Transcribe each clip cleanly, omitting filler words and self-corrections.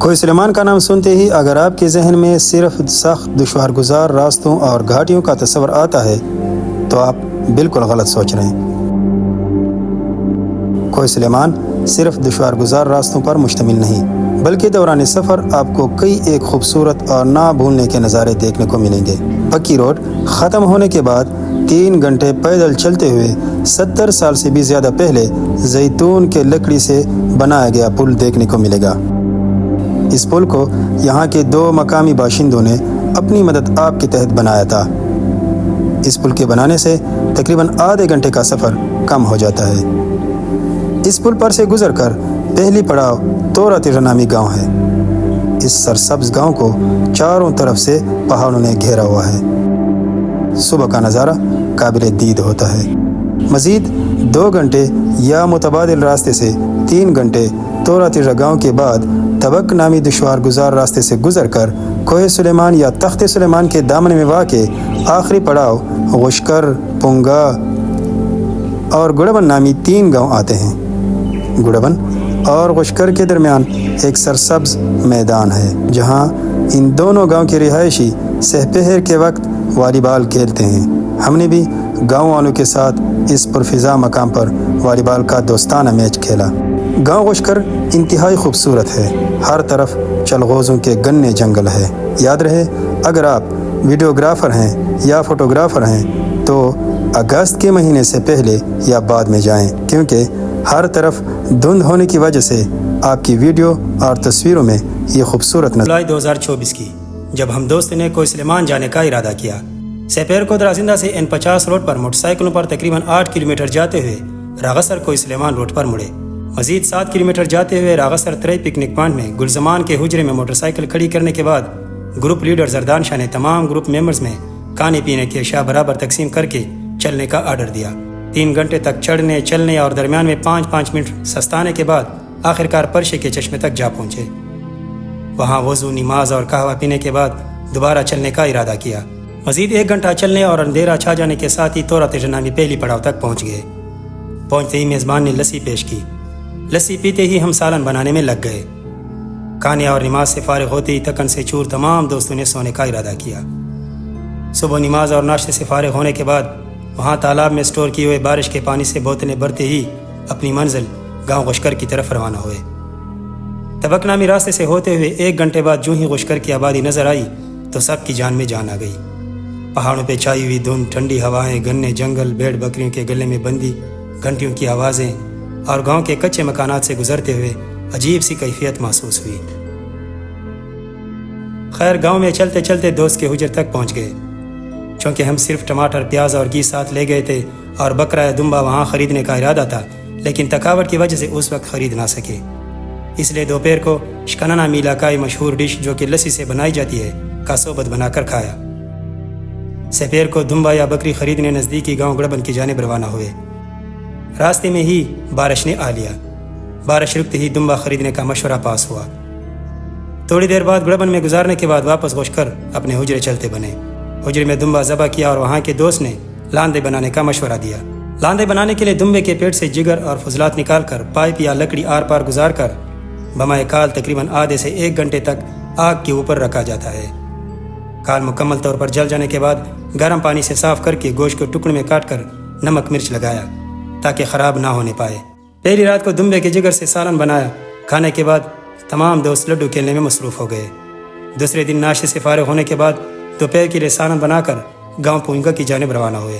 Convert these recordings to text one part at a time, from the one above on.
کوہ سلیمان کا نام سنتے ہی اگر آپ کے ذہن میں صرف سخت دشوار گزار راستوں اور گھاٹیوں کا تصور آتا ہے تو آپ بالکل غلط سوچ رہے ہیں۔ کوہ سلیمان صرف دشوار گزار راستوں پر مشتمل نہیں، بلکہ دوران سفر آپ کو کئی ایک خوبصورت اور نہ بھولنے کے نظارے دیکھنے کو ملیں گے۔ پکی روڈ ختم ہونے کے بعد 3 گھنٹے پیدل چلتے ہوئے 70 سال سے بھی زیادہ پہلے زیتون کے لکڑی سے بنایا گیا پل دیکھنے کو ملے گا۔ اس پل کو یہاں کے 2 مقامی باشندوں نے اپنی مدد آپ کے تحت بنایا تھا۔ اس پل کے بنانے سے تقریباً آدھے گھنٹے کا سفر کم ہو جاتا ہے۔ اس پل پر سے گزر کر پہلی پڑاؤ تورا تیرا نامی گاؤں ہے۔ اس سرسبز گاؤں کو چاروں طرف سے پہاڑوں نے گھیرا ہوا ہے۔ صبح کا نظارہ قابل دید ہوتا ہے۔ مزید 2 گھنٹے یا متبادل راستے سے 3 گھنٹے تورا تیرا گاؤں کے بعد تبک نامی دشوار گزار راستے سے گزر کر کوہ سلیمان یا تخت سلیمان کے دامن میں واقع آخری پڑاؤ غشکر، پونگا اور گڑبن نامی 3 گاؤں آتے ہیں۔ گڑبن اور غشکر کے درمیان ایک سرسبز میدان ہے جہاں ان دونوں گاؤں کے رہائشی سہپہر کے وقت والی بال کھیلتے ہیں۔ ہم نے بھی گاؤں والوں کے ساتھ اس پرفضا مقام پر والی بال کا دوستانہ میچ کھیلا۔ گاؤں غشکر انتہائی خوبصورت ہے، ہر طرف چلغوزوں کے گھنے جنگل ہے۔ یاد رہے، اگر آپ ویڈیوگرافر ہیں یا فوٹوگرافر ہیں تو اگست کے مہینے سے پہلے یا بعد میں جائیں، کیونکہ ہر طرف دھند ہونے کی وجہ سے آپ کی ویڈیو اور تصویروں میں یہ خوبصورت جولائی 2024 کی جب ہم دوست نے کوہ سلیمان جانے کا ارادہ کیا، سپیر کو درازندہ سے N50 روڈ پر موٹر سائیکلوں پر تقریباً 8 کلومیٹر جاتے ہوئے راغسر کوہ سلیمان روڈ پر مڑے۔ مزید 7 کلومیٹر جاتے ہوئے راغسر ترئی پکنک پوائنٹ میں گلزمان کے حجرے میں موٹر سائیکل کھڑی کرنے کے بعد گروپ لیڈر زردان شاہ نے تمام گروپ ممبرز میں کھانے پینے کی اشیاء برابر تقسیم کر کے چلنے کا آرڈر دیا۔ 3 گھنٹے تک چڑھنے چلنے اور درمیان میں 5-5 منٹ سستانے کے بعد آخرکار پرشے کے چشمے تک جا پہنچے۔ وہاں وضو، نماز اور قہوہ پینے کے بعد دوبارہ چلنے کا ارادہ کیا۔ مزید 1 گھنٹہ چلنے اور اندھیرا چھا جانے کے ساتھ ہی تورا تیرا نامی پہلی پڑاؤ تک پہنچ گئے۔ پہنچتے ہی میزبان نے لسی پیش کی۔ لسی پیتے ہی ہم سالن بنانے میں لگ گئے۔ کھانے اور نماز سے فارغ ہوتے ہی تکن سے چور تمام دوستوں نے سونے کا ارادہ کیا۔ صبح نماز اور ناشتے سے فارغ ہونے کے بعد وہاں تالاب میں سٹور کیے ہوئے بارش کے پانی سے بوتلیں بھرتے ہی اپنی منزل گاؤں غشکر کی طرف روانہ ہوئے۔ تبک نامی راستے سے ہوتے ہوئے 1 گھنٹے بعد جو ہی غشکر کی آبادی نظر آئی تو سب کی جان میں جان آ گئی۔ پہاڑوں پہ چھائی ہوئی دھند، ٹھنڈی ہوائیں، گھنے جنگل، بھیڑ بکریوں کے گلے میں بندی، گھنٹیوں کی آوازیں اور گاؤں کے کچے مکانات سے گزرتے ہوئے عجیب سی کیفیت محسوس ہوئی۔ خیر، گاؤں میں چلتے چلتے دوست کے حجر تک پہنچ گئے۔ چونکہ ہم صرف ٹماٹر، پیاز اور گھی ساتھ لے گئے تھے اور بکرا یا دمبا وہاں خریدنے کا ارادہ تھا، لیکن تھکاوٹ کی وجہ سے اس وقت خرید نہ سکے، اس لیے دوپہر کو شکنہ نامی علاقائی مشہور ڈش جو کہ لسی سے بنائی جاتی ہے کا صحبت بنا کر کھایا۔ سپیر کو دمبا یا بکری خریدنے نزدیکی گاؤں گڑبن کی جانب روانہ ہوئے۔ راستے میں ہی بارش نے آ لیا۔ بارش رکتے ہی دمبا خریدنے کا مشورہ پاس ہوا۔ تھوڑی دیر بعد گڑبن میں گزارنے کے بعد واپس غشکر اپنے حجرے چلتے بنے۔ حجرے میں دمبا ذبح کیا اور وہاں کے دوست نے لاندے بنانے کا مشورہ دیا۔ لاندے بنانے کے لیے دمبے کے پیٹ سے جگر اور فضلات نکال کر پائپ یا لکڑی آر پار گزار کر بمائے کال تقریباً آدھے سے 1 گھنٹے تک آگ کے اوپر رکھا جاتا ہے۔ کال مکمل طور پر جل جانے کے بعد گرم پانی سے صاف کر کے گوشت کو ٹکڑے میں کاٹ کر نمک مرچ لگایا تاکہ خراب نہ ہونے پائے۔ پہلی رات کو دمبے کے جگر سے سالن بنایا۔ کھانے کے بعد تمام دوست لڈو کھیلنے میں مصروف ہو گئے۔ دوسرے دن ناشتے سے فارغ ہونے کے بعد دوپہر کے لیے سالن بنا کر گاؤں پونگا کی جانب روانہ ہوئے۔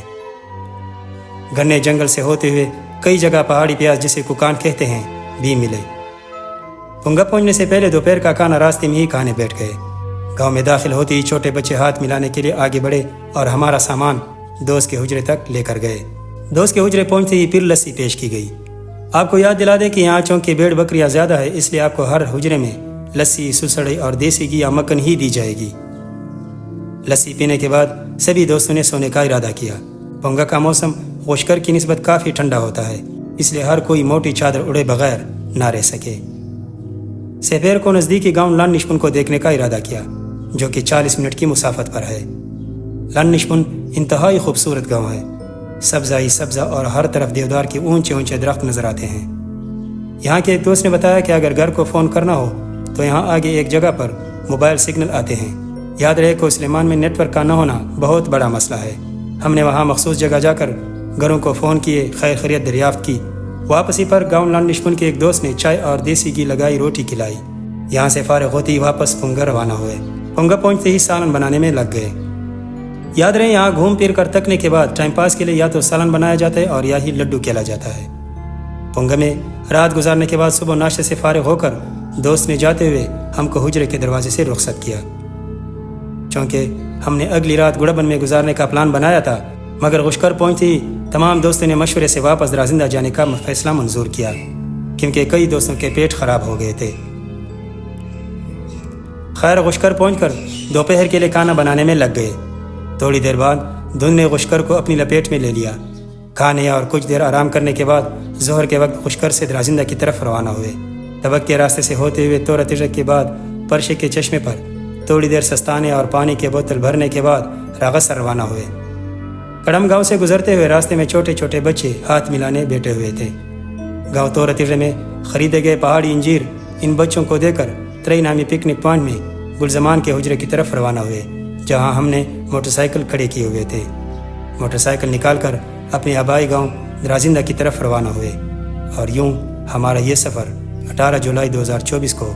گھنے جنگل سے ہوتے ہوئے کئی جگہ پہاڑی پیاز جسے ککان کہتے ہیں بھی ملے۔ پونگا پہنچنے سے پہلے دوپہر کا کھانا راستے میں ہی کھانے بیٹھ گئے۔ گاؤں میں داخل ہوتے ہی چھوٹے بچے ہاتھ ملانے کے لیے آگے بڑھے اور ہمارا سامان دوست کے حجرے تک لے کر گئے۔ دوست کے حجرے پہنچتے ہی پھر لسی پیش کی گئی۔ آپ کو یاد دلا دیں کہ یہاں چونکہ بھیڑ بکریاں زیادہ ہے، اس لیے آپ کو ہر حجرے میں لسی، سسڑی اور دیسی گھی یا مکھن ہی دی جائے گی۔ لسی پینے کے بعد سبھی دوستوں نے سونے کا ارادہ کیا۔ پونگا کا موسم غشکر کی نسبت کافی ٹھنڈا ہوتا ہے، اس لیے ہر کوئی موٹی چادر اڑے بغیر نہ رہ سکے۔ سپیر کو نزدیکی گاؤں لان نشپن کو دیکھنے کا ارادہ کیا، جو کہ 40 منٹ کی مسافت پر ہے۔ لان نشپن انتہائی خوبصورت گاؤں ہے۔ سبزہ ہی سبزہ اور ہر طرف دیودار کے اونچے اونچے درخت نظر آتے ہیں۔ یہاں کے ایک دوست نے بتایا کہ اگر گھر کو فون کرنا ہو تو یہاں آگے ایک جگہ پر موبائل سگنل آتے ہیں۔ یاد رہے کہ سلیمان میں نیٹ ورک کا نہ ہونا بہت بڑا مسئلہ ہے۔ ہم نے وہاں مخصوص جگہ جا کر گھروں کو فون کیے، خیر خیریت دریافت کی۔ واپسی پر گاؤں لان نشمن کے ایک دوست نے چائے اور دیسی گھی لگائی روٹی کھلائی۔ یہاں سے فارغ ہوتے ہی واپس پونگا روانہ ہوئے۔ پونگا پہنچتے ہی سالن بنانے میں لگ گئے۔ یاد رہے یہاں گھوم پھر کر تکنے کے بعد ٹائم پاس کے لیے یا تو سالن بنایا جاتا ہے اور یا ہی لڈو کھیلا جاتا ہے۔ پونگا میں رات گزارنے کے بعد صبح ناشتے سے فارغ ہو کر دوست نے جاتے ہوئے ہم کو حجرے کے دروازے سے رخصت کیا، چونکہ ہم نے اگلی رات گڑبن میں گزارنے کا پلان بنایا تھا، مگر غشکر پہنچتے ہی تمام دوستوں نے مشورے سے واپس درازندہ جانے کا فیصلہ منظور کیا، کیونکہ کئی دوستوں کے پیٹ خراب ہو گئے تھے۔ خیر غشکر پہنچ کر دوپہر کے لیے کھانا بنانے میں لگ گئے۔ تھوڑی دیر بعد دھند نے غشکر کو اپنی لپیٹ میں لے لیا۔ کھانے اور کچھ دیر آرام کرنے کے بعد ظہر کے وقت غشکر سے درازندہ کی طرف روانہ ہوئے۔ تبک کے راستے سے ہوتے ہوئے تورا تجرک کے بعد پرشے کے چشمے پر تھوڑی دیر سستانے اور پانی کے بوتل بھرنے کے بعد راغسر روانہ ہوئے۔ کڑم گاؤں سے گزرتے ہوئے راستے میں چھوٹے چھوٹے بچے ہاتھ ملانے بیٹھے ہوئے تھے۔ گاؤں تورا تجرے میں خریدے گئے پہاڑی انجیر ان بچوں کو دے کر ترئی نامی پکنک پوائنٹ میں گلزمان کے حجرے کی طرف روانہ ہوئے، جہاں ہم نے موٹر سائیکل کھڑے کیے ہوئے تھے۔ موٹر سائیکل نکال کر اپنے آبائی گاؤں درازندہ کی طرف روانہ ہوئے، اور یوں ہمارا یہ سفر 18 جولائی 2024 کو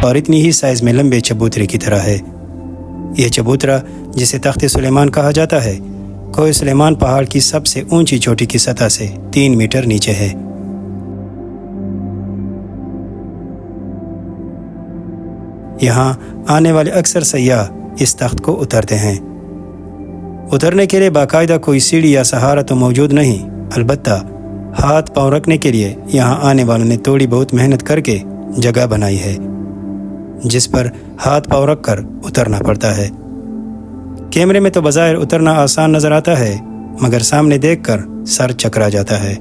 اور اتنی ہی سائز میں لمبے چبوترے کی طرح ہے۔ یہ چبوترا جسے تخت سلیمان کہا جاتا ہے، کوہ سلیمان پہاڑ کی سب سے اونچی چوٹی کی سطح سے 3 میٹر نیچے ہے۔ یہاں آنے والے اکثر سیاح اس تخت کو اترتے ہیں۔ اترنے کے لیے باقاعدہ کوئی سیڑھی یا سہارا تو موجود نہیں، البتہ ہاتھ پاؤں رکھنے کے لیے یہاں آنے والوں نے تھوڑی بہت محنت کر کے جگہ بنائی ہے، جس پر ہاتھ پاؤں رکھ کر اترنا پڑتا ہے۔ کیمرے میں تو بظاہر اترنا آسان نظر آتا ہے، مگر سامنے دیکھ کر سر چکرا جاتا ہے،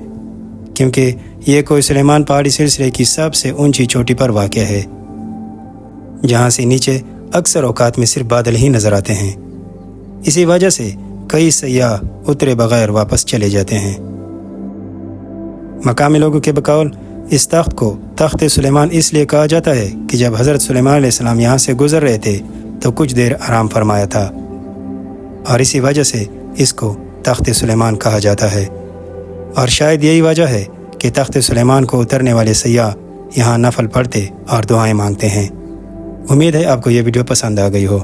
کیونکہ یہ کوہ سلیمان پہاڑی سلسلے کی سب سے اونچی چوٹی پر واقع ہے، جہاں سے نیچے اکثر اوقات میں صرف بادل ہی نظر آتے ہیں۔ اسی وجہ سے کئی سیاح اترے بغیر واپس چلے جاتے ہیں۔ مقامی لوگوں کے بقول اس تخت کو تخت سلیمان اس لیے کہا جاتا ہے کہ جب حضرت سلیمان علیہ السلام یہاں سے گزر رہے تھے تو کچھ دیر آرام فرمایا تھا، اور اسی وجہ سے اس کو تخت سلیمان کہا جاتا ہے۔ اور شاید یہی وجہ ہے کہ تخت سلیمان کو اترنے والے سیاح یہاں نفل پڑھتے اور دعائیں مانگتے ہیں۔ امید ہے آپ کو یہ ویڈیو پسند آ گئی ہو۔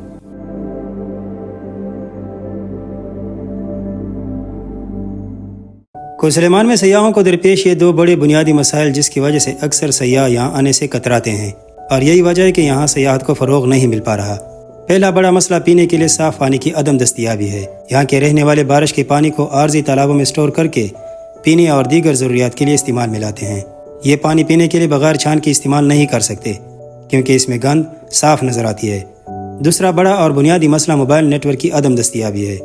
کو سلیمان میں سیاحوں کو درپیش یہ دو بڑے بنیادی مسائل جس کی وجہ سے اکثر سیاح یہاں آنے سے کتراتے ہیں، اور یہی وجہ ہے کہ یہاں سیاحت کو فروغ نہیں مل پا رہا۔ پہلا بڑا مسئلہ پینے کے لیے صاف پانی کی عدم دستیابی ہے۔ یہاں کے رہنے والے بارش کے پانی کو عارضی تالابوں میں سٹور کر کے پینے اور دیگر ضروریات کے لیے استعمال میں لاتے ہیں۔ یہ پانی پینے کے لیے بغیر چھان کے استعمال نہیں کر سکتے کیونکہ اس میں گند صاف نظر آتی ہے۔ دوسرا بڑا اور بنیادی مسئلہ موبائل نیٹ ورک کی عدم دستیابی ہے۔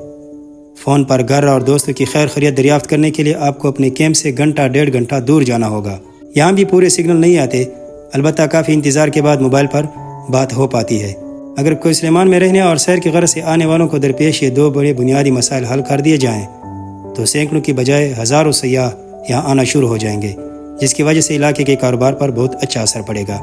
فون پر گھر اور دوستوں کی خیر خیریت دریافت کرنے کے لیے آپ کو اپنے کیمپ سے گھنٹہ ڈیڑھ گھنٹہ دور جانا ہوگا۔ یہاں بھی پورے سگنل نہیں آتے، البتہ کافی انتظار کے بعد موبائل پر بات ہو پاتی ہے۔ اگر کوئی سلیمان میں رہنے اور سیر کی غرض سے آنے والوں کو درپیش یہ دو بڑے بنیادی مسائل حل کر دیے جائیں تو سینکڑوں کی بجائے ہزاروں سیاح یہاں آنا شروع ہو جائیں گے، جس کی وجہ سے علاقے کے کاروبار پر بہت اچھا اثر پڑے گا۔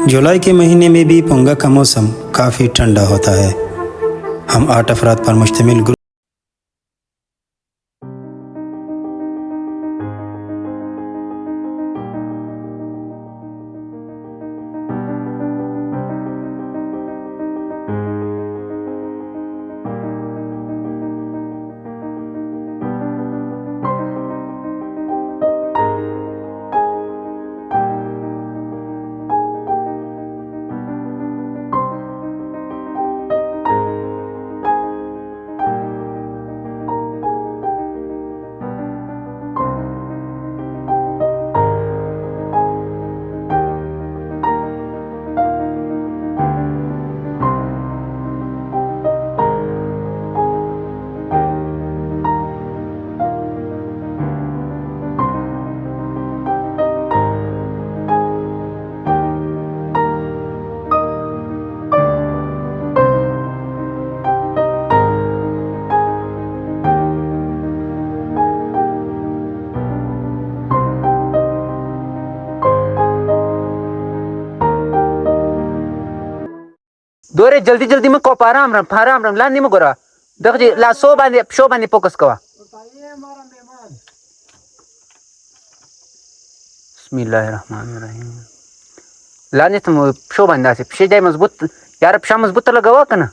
جولائی کے مہینے میں بھی پونگا کا موسم کافی ٹھنڈا ہوتا ہے۔ ہم 8 افراد پر مشتمل گروپ دوره جلدی مکو پارام رم لاندې مګوره دغه لاسو باندې پښو باندې فوکس کوه. بسم الله الرحمن الرحیم. لاندې ته پښو باندې داسې پښې دی مضبوط یاره پښه مضبوطه لګوه که نه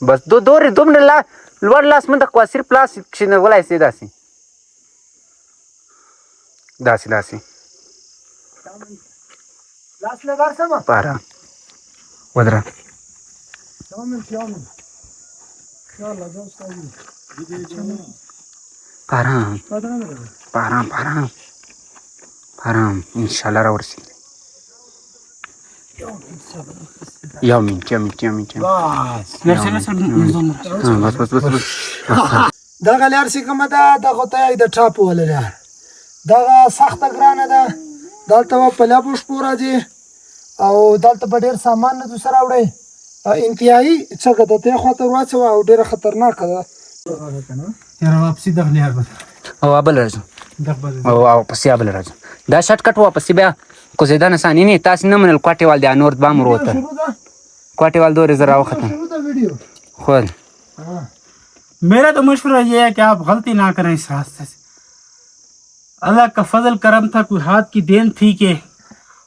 بس دومره لوړ لاس مه دقوه صرف لاس کښېنولی سې داسې پاره ودره پارام انشاءالله را ورسېږي. یو منټ بس دغه لار چې کومه ده دغه ته د ټاپ ولا لار دغه سخته ګرانه ده. دلته په لابو شپو راځي او دلته به ډېر سامان نه سره وړئ. انتهایي څنګه ده دې خواته واچوه او ډېره خطرناکه ده. یاره واپسې دغه لار به او بل راځو او پسې بل راځو دا شارټ کټ واپسې بیا کوزیدان ثانی نه تاسو نه منل کوټې وال دی نور بام وروته کوټې وال دورې زرا وختم خود. میرا تو مشورہ یہ ہے کہ آپ غلطی نہ کریں اس راستے سے. اللہ کا فضل کرم تھا کوئی ہاتھ کی دین تھی کہ